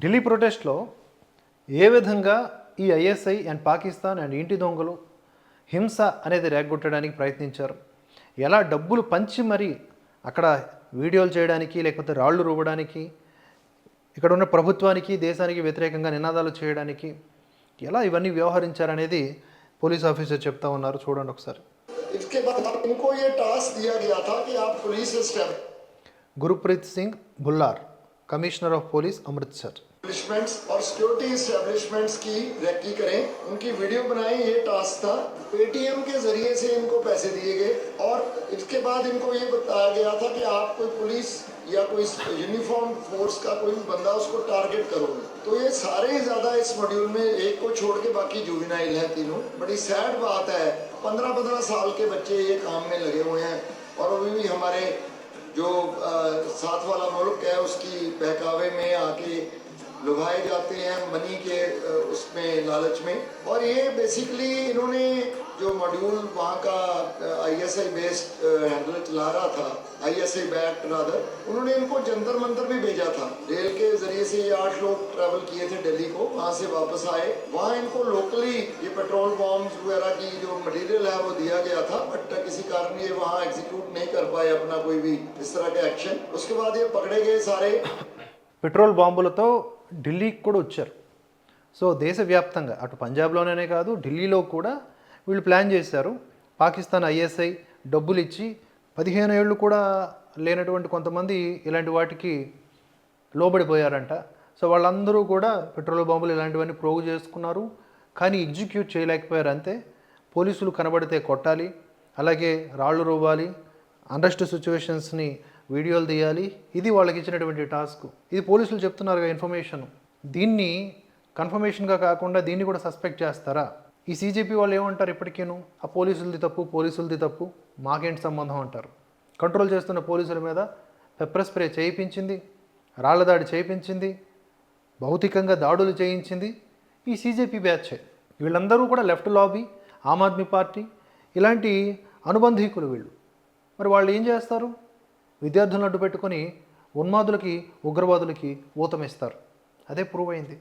ఢిల్లీ ప్రొటెస్ట్లో ఏ విధంగా ఈ ISI and Pakistan and ఇంటి దొంగలు హింస అనేది రేగొట్టడానికి ప్రయత్నించారు, ఎలా డబ్బులు పంచి మరి అక్కడ వీడియోలు చేయడానికి లేకపోతే రాళ్ళు రువ్వడానికి, ఇక్కడ ఉన్న ప్రభుత్వానికి దేశానికి వ్యతిరేకంగా నినాదాలు చేయడానికి ఎలా ఇవన్నీ వ్యవహరించారనేది పోలీస్ ఆఫీసర్ చెప్తా ఉన్నారు. చూడండి ఒకసారి. Gurpreet Singh Bhullar, commissioner of police Amritsar. और सिक्योरिटी एस्टेब्लिशमेंट्स की रेकी करें, उनकी वीडियो बनाएं, ये टास्क था। पेटीएम के जरिए से इनको पैसे दिए गए और इसके बाद इनको ये बताया गया था कि आप कोई पुलिस या कोई यूनिफॉर्म फोर्स का कोई बंदा उसको टारगेट करोगे। तो ये सारे ज़्यादा इस मॉड्यूल में एक को छोड़ के बाकी जुवेनाइल हैं तीनों। बड़ी सैड बात है, 15-15 साल के बच्चे ये काम में लगे हुए हैं और अभी भी हमारे जो साथ वाला मुल्क है उसकी बहकावे में आके लुभाए जाते हैं मनी के उसमें लालच में। और ये बेसिकली इन्होंने जो मॉड्यूल वहाँ का आईएसआई बेस्ड हैंडल चला रहा था, आईएसआई बैक्ड रादर, उन्होंने इनको जंतर मंतर भी भेजा था। रेल के जरिए से ये 8 लोग ट्रैवल किए थे दिल्ली को, वहाँ से वापस आए, वहाँ इनको लोकली ये पेट्रोल बॉम्ब्स वगैरह की जो मटेरियल है वो दिया गया था, बट किसी कारण ये वहाँ एग्जीक्यूट नहीं कर पाए अपना कोई भी इस तरह का एक्शन। उसके बाद ये पकड़े गए सारे। పెట్రోల్ బాంబులతో ఢిల్లీకి కూడా వచ్చారు. సో దేశవ్యాప్తంగా అటు పంజాబ్లోనే కాదు ఢిల్లీలో కూడా వీళ్ళు ప్లాన్ చేశారు. పాకిస్తాన్ ఐఎస్ఐ డబ్బులు ఇచ్చి 15 ఏళ్ళు కూడా లేనటువంటి కొంతమంది ఇలాంటి వాటికి లోబడిపోయారంట. సో వాళ్ళందరూ కూడా పెట్రోల్ బాంబులు ఇలాంటివన్నీ ప్రోగు చేసుకున్నారు, కానీ ఎగ్జిక్యూట్ చేయలేకపోయారు. అంతే, పోలీసులు కనబడితే కొట్టాలి, అలాగే రాళ్ళు రువ్వాలి, అన్రెస్ట్ సిచ్యువేషన్స్ని వీడియోలు తీయాలి, ఇది వాళ్ళకి ఇచ్చినటువంటి టాస్క్. ఇది పోలీసులు చెప్తున్నారుగా ఇన్ఫర్మేషన్. దీన్ని కన్ఫర్మేషన్గా కాకుండా దీన్ని కూడా సస్పెక్ట్ చేస్తారా? ఈ సీజేపీ వాళ్ళు ఏమంటారు ఇప్పటికేను, ఆ పోలీసులది తప్పు, మాకేంటి సంబంధం అంటారు. కంట్రోల్ చేస్తున్న పోలీసుల మీద పెప్పర్ స్ప్రే చేయించింది, రాళ్ల దాడి చేయించింది, భౌతికంగా దాడులు చేయించింది ఈ సీజేపీ బ్యాచే. వీళ్ళందరూ కూడా left lobby, Aam Aadmi party ఇలాంటి అనుబంధీకులు వీళ్ళు. మరి వాళ్ళు ఏం చేస్తారు? విద్యార్థులను అడ్డు పెట్టుకొని ఉన్మాదులకి, ఉగ్రవాదులకి ఊతమిస్తారు. అదే ప్రూవ్ అయింది.